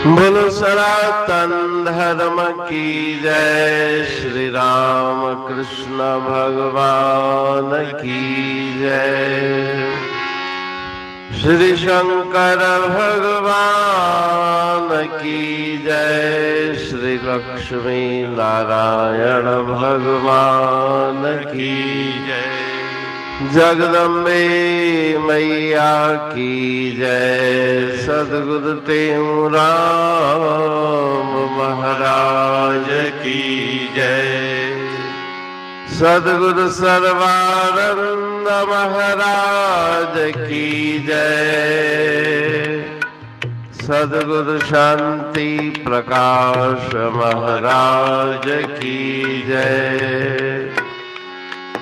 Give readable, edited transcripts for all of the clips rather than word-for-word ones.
बोलो सनातन धर्म की जय। श्री राम कृष्ण भगवान की जय। श्री शंकर भगवान की जय। श्री लक्ष्मी नारायण भगवान की जय। जगदम्बे मैया की जय। सद्गुरु राम महाराज की जय। सद्गुरु सर्वानंद महाराज की जय। सद्गुरु शांति प्रकाश महाराज की जय।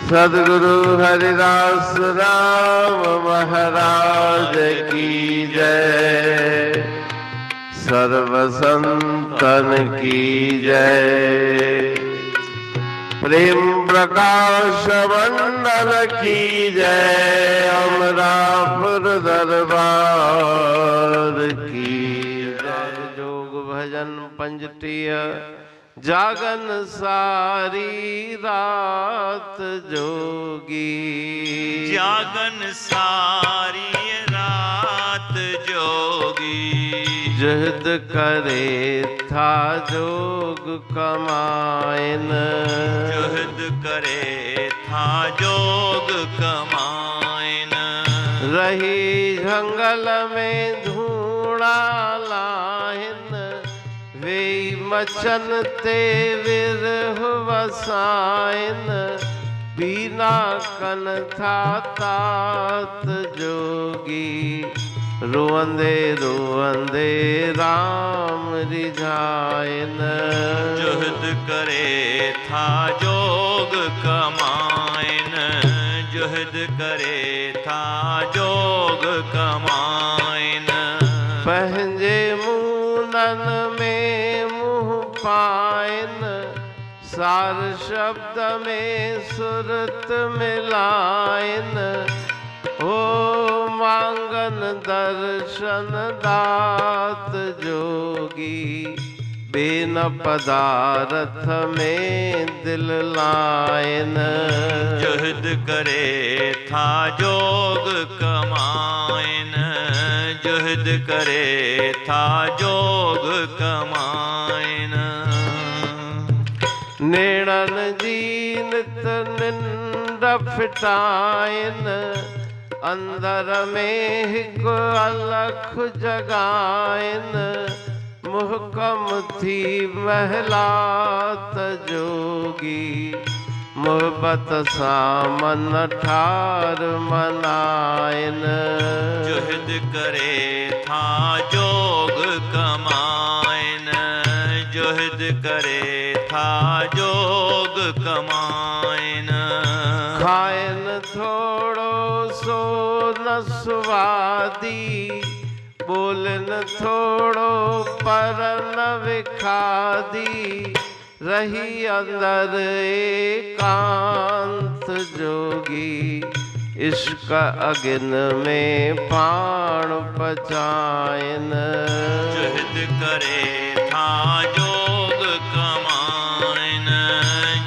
सद्गुरु हरिदास राम महाराज की जय। सर्व संतन की जय। प्रेम प्रकाश मंडल की जय। अमरापुर दरबार की जय। जोग भजन पंजटीय जागन सारी रात जोगी। जागन सारी रात जोगी। जहद करे था जोग कमाइन। जहद करे था जोग कमाइन। रही जंगल में धूणा लाहिन। वे मचन ते विरह वसाइन। बीना कन था तात जोगी। रोंदे रोंदे राम रिझाइन। जुहद करे था जोग कमाइन। जुहद करे था जोग कमाइन। पहंजे मूनन में मुँह पाइन। सार शब्द में सुरत मिलाइन। ओ मांगन दर्शन दात जोगी। बेन पदारथ में दिल लाइन। जुहद करे था जोग कमाइन। जुहद करे था जोग कमाइन। नेणन जीनत निंड फिटाइन। अंदर में हिक अलख जगाइन। मुहकम थी महलात जोगी। मोहब्बत सामन ठार मनाइन। जुहद करे था जोग कमाइन। जुहद करे था जोग कमाइन। खाइन थोड़ो सो न स्वादी। बोलन थोड़ो पर न विखादी। रही अंदर एकांत जोगी। इश्क अग्न में प्राण पचाइन। जुहद करे था जोग कमाइन।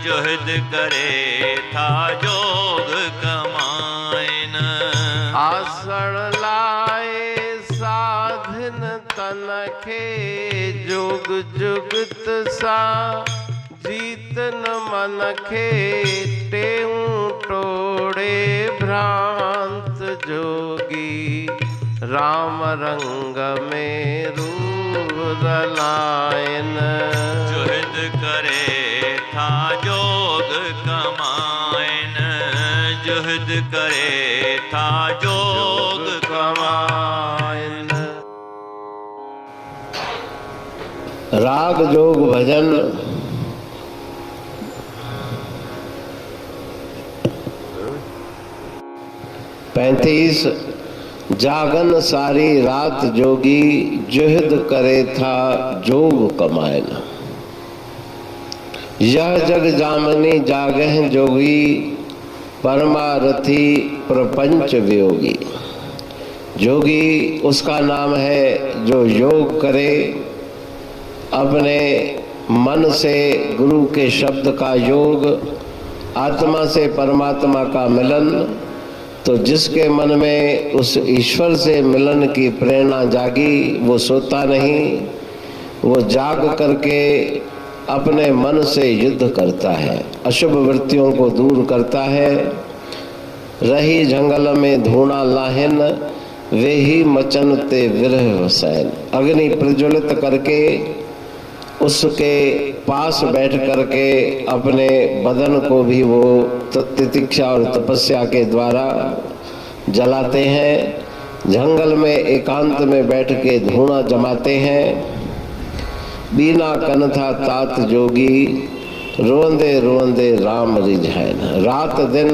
जुहद करे था जोग कमाइन। आसन लाए साधन तन के। जोग जुगत सा जीतन मन के। टेऊ टोड़े भ्रांत जोगी। राम रंग में रूप रलायन। जुहद करे था जोग कमाइन। जुहद करे था जोग कमाइन। राग जोग भजन पैंतीस। जागन सारी रात जोगी। जुहद करे था जोग कमाइन। यह जग जामनी जागह जोगी। परमारथी प्रपंच वियोगी। जोगी उसका नाम है जो योग करे अपने मन से गुरु के शब्द का योग, आत्मा से परमात्मा का मिलन, तो जिसके मन में उस ईश्वर से मिलन की प्रेरणा जागी वो सोता नहीं, वो जाग करके अपने मन से युद्ध करता है, अशुभ वृत्तियों को दूर करता है। रही जंगल में धूणा लाहिन, वे ही मचन ते विरह हुसैन। अग्नि प्रज्वलित करके उसके पास बैठ करके अपने बदन को भी वो तितिक्षा और तपस्या के द्वारा जलाते हैं। जंगल में एकांत में बैठ के धूणा जमाते हैं। बीना कनथा तात जोगी, रोंदे रोंदे राम रिझाइन। रात दिन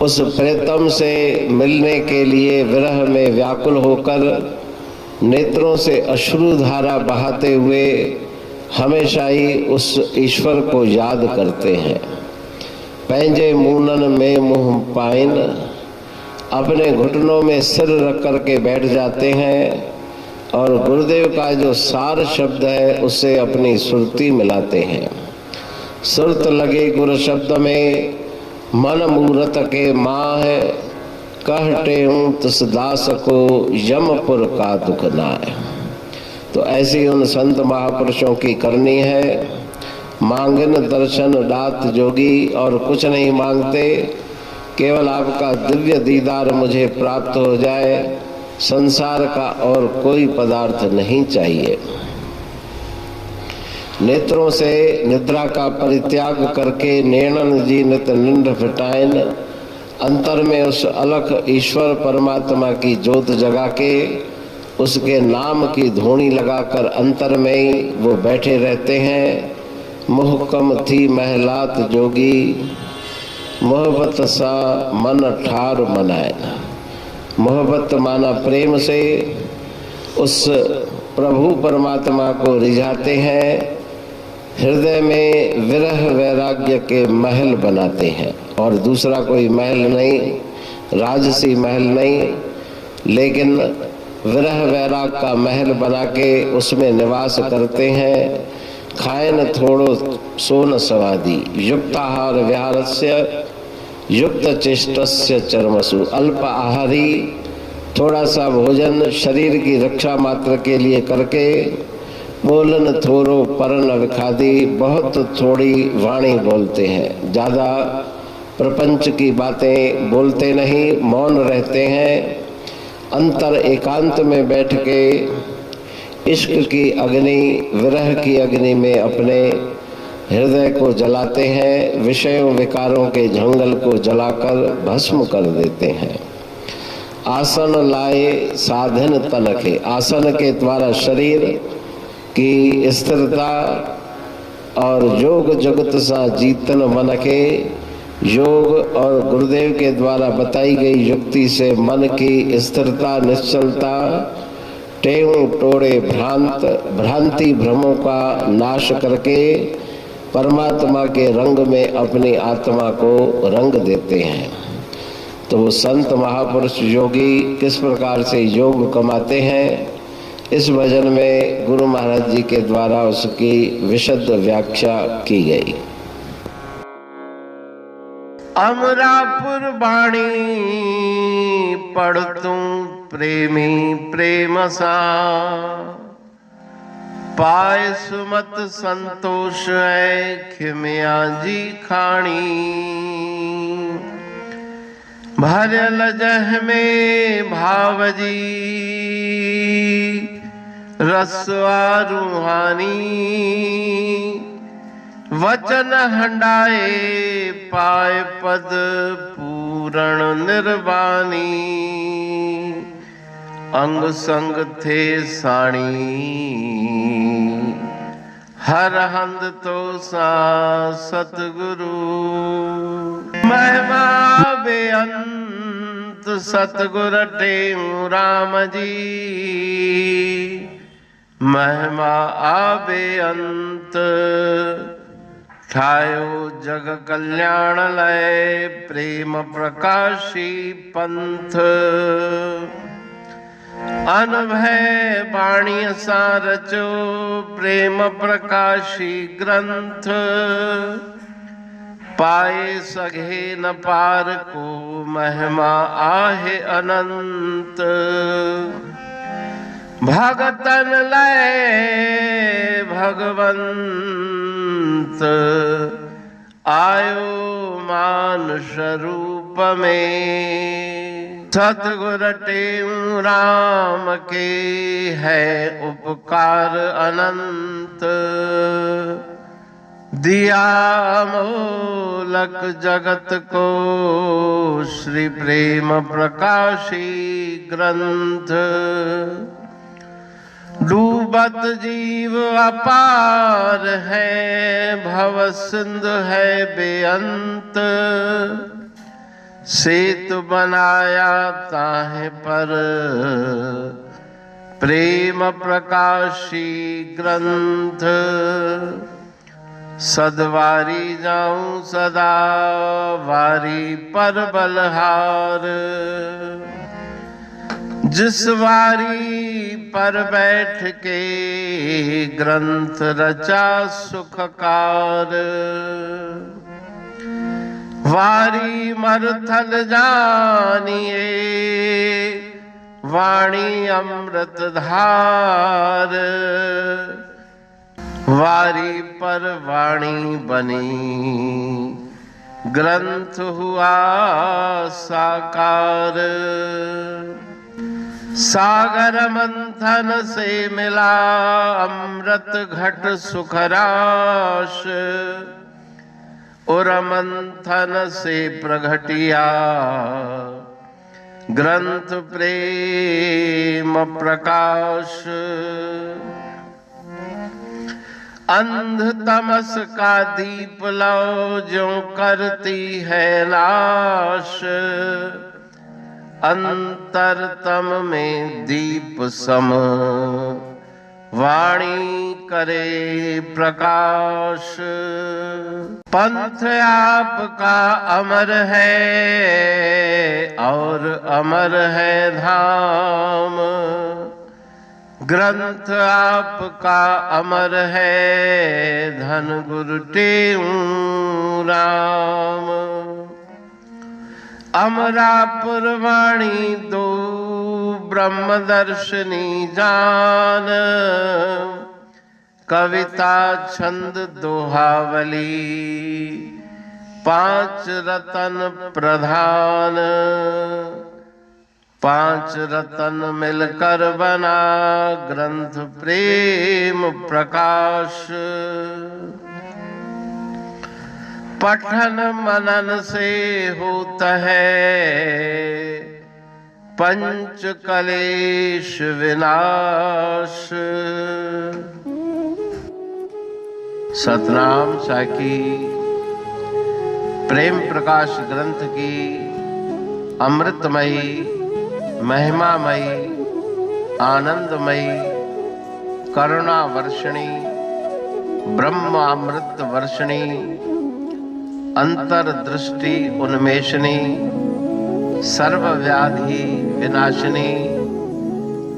उस प्रेतम से मिलने के लिए विरह में व्याकुल होकर नेत्रों से अश्रु धारा बहाते हुए हमेशा ही उस ईश्वर को याद करते हैं। पैंजे मूनन में मुँह पाइन, अपने घुटनों में सिर रख करके बैठ जाते हैं और गुरुदेव का जो सार शब्द है उससे अपनी सुरती मिलाते हैं। सुरत लगे गुरु शब्द में, मन मूरत के माह, कहते हूँ तुस दास को यमपुर का दुख नाय। तो ऐसी उन संत महापुरुषों की करनी है। मांगन दर्शन दात जोगी, और कुछ नहीं मांगते, केवल आपका दिव्य दीदार मुझे प्राप्त हो जाए, संसार का और कोई पदार्थ नहीं चाहिए। नेत्रों से निद्रा का परित्याग करके नैनन जी नित निंद फिटाइन। अंतर में उस अलख ईश्वर परमात्मा की ज्योत जगा के उसके नाम की धूनी लगाकर अंतर में ही वो बैठे रहते हैं। मुहकम थी महलात जोगी, मोहब्बत सा मन ठार मनाए। मोहब्बत माना प्रेम से उस प्रभु परमात्मा को रिझाते हैं। हृदय में विरह वैराग्य के महल बनाते हैं, और दूसरा कोई महल नहीं, राजसी महल नहीं, लेकिन विरह वैराग का महल बना के उसमें निवास करते हैं। खायन थोड़ो सोन सवादी, युक्ताहार विहारस्य युक्त चेष्टस्य चर्मसु। अल्प आहारी, थोड़ा सा भोजन शरीर की रक्षा मात्र के लिए करके, बोलन थोरो परन विखादी, बहुत थोड़ी वाणी बोलते हैं, ज़्यादा प्रपंच की बातें बोलते नहीं, मौन रहते हैं। अंतर एकांत में बैठ के इश्क की अग्नि, विरह की अग्नि में अपने हृदय को जलाते हैं। विषयों विकारों के जंगल को जलाकर भस्म कर देते हैं। आसन लाए साधन तनखे, आसन के द्वारा शरीर की स्थिरता और योग जगत सा जीतन मन के, योग और गुरुदेव के द्वारा बताई गई युक्ति से मन की स्थिरता निश्चलता, टेऊ टोड़े भ्रांति भ्रमों का नाश करके परमात्मा के रंग में अपनी आत्मा को रंग देते हैं। तो संत महापुरुष योगी किस प्रकार से योग कमाते हैं, इस भजन में गुरु महाराज जी के द्वारा उसकी विशद व्याख्या की गई। अमरापुर बाणी पढ़तूं प्रेमी प्रेम सा, पाए सुमत संतोष है खिमिया जी खाणी। भरल जह में भावजी रसवा रूहानी, वचन हंडाए पाए पद पूरण निर्वाणी। अंग संग थे साणी हर हंद तो सा सतगुरु। महिमा बेअंत सतगुर टेऊ राम जी, महिमा आबे अंत ठायो जग कल्याण लय प्रेम प्रकाशी पंथ। अनभय वाणी सा रचो प्रेम प्रकाशी ग्रंथ, पाए सघे न पार को महिमा आहे अनंत। भगतन लय भगवंत, आयो मानुष रूप में। सतगुर टेऊ राम के है उपकार अनंत, दिया मोलक जगत को श्री प्रेम प्रकाशी ग्रंथ। डूबत जीव अपार है, भव सिंधु है बेअंत। सेतु बनाया ताहे पर प्रेम प्रकाशी ग्रंथ। सदवारी जाऊं सदा वारी पर बलहार, जिस वारी पर बैठ के ग्रंथ रचा सुखकार। वारी मरथल जानिए वाणी अमृत धार, वारी पर वाणी बनी ग्रंथ हुआ साकार। सागर मंथन से मिला अमृत घट सुखराश, और मंथन से प्रगटिया ग्रंथ प्रेम प्रकाश। अंध तमस का दीप लो जो करती है नाश, अंतरतम में दीप सम वाणी करे प्रकाश। पंथ आपका अमर है और अमर है धाम, ग्रंथ आपका अमर है धन गुरु टेऊ राम। अमरापुर वाणी दो ब्रह्मदर्शनी जान, कविता छंद दोहावली पांच रतन प्रधान। पांच रतन मिलकर बना ग्रंथ प्रेम प्रकाश। पठन मनन से होता है पंच कलेश विनाश। सतनाम साखी प्रेम प्रकाश ग्रंथ की अमृतमयी महिमामयी आनंदमयी करुणा वर्षिणी ब्रह्म अमृत वर्षिणी अंतर्दृष्टि उन्मेषणी सर्वव्याधि विनाशिनी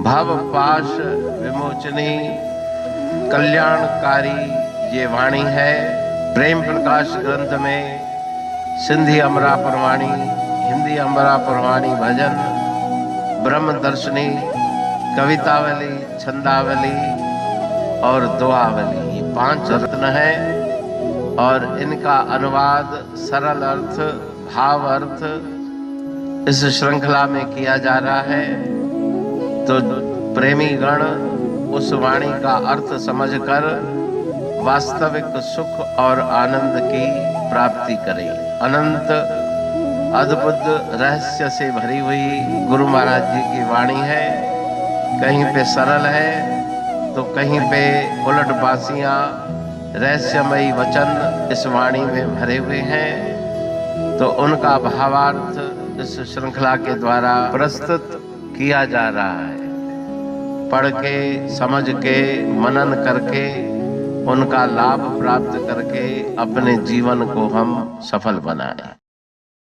भव पाश विमोचनी कल्याणकारी ये वाणी है। प्रेम प्रकाश ग्रंथ में सिंधी अमरापुर वाणी, हिंदी अमरापुर वाणी भजन, ब्रह्म दर्शनी, कवितावली, छंदावली और दुआवली ये पांच रत्न है और इनका अनुवाद सरल अर्थ भाव अर्थ इस श्रृंखला में किया जा रहा है। तो प्रेमी गण उस वाणी का अर्थ समझकर वास्तविक सुख और आनंद की प्राप्ति करें। अनंत अद्भुत रहस्य से भरी हुई गुरु महाराज जी की वाणी है। कहीं पे सरल है तो कहीं पे उलट बासियां रहस्यमयी वचन इस वाणी में भरे हुए हैं। तो उनका भावार्थ इस श्रृंखला के द्वारा प्रस्तुत किया जा रहा है। पढ़ के समझ के मनन करके उनका लाभ प्राप्त करके अपने जीवन को हम सफल बनाएं।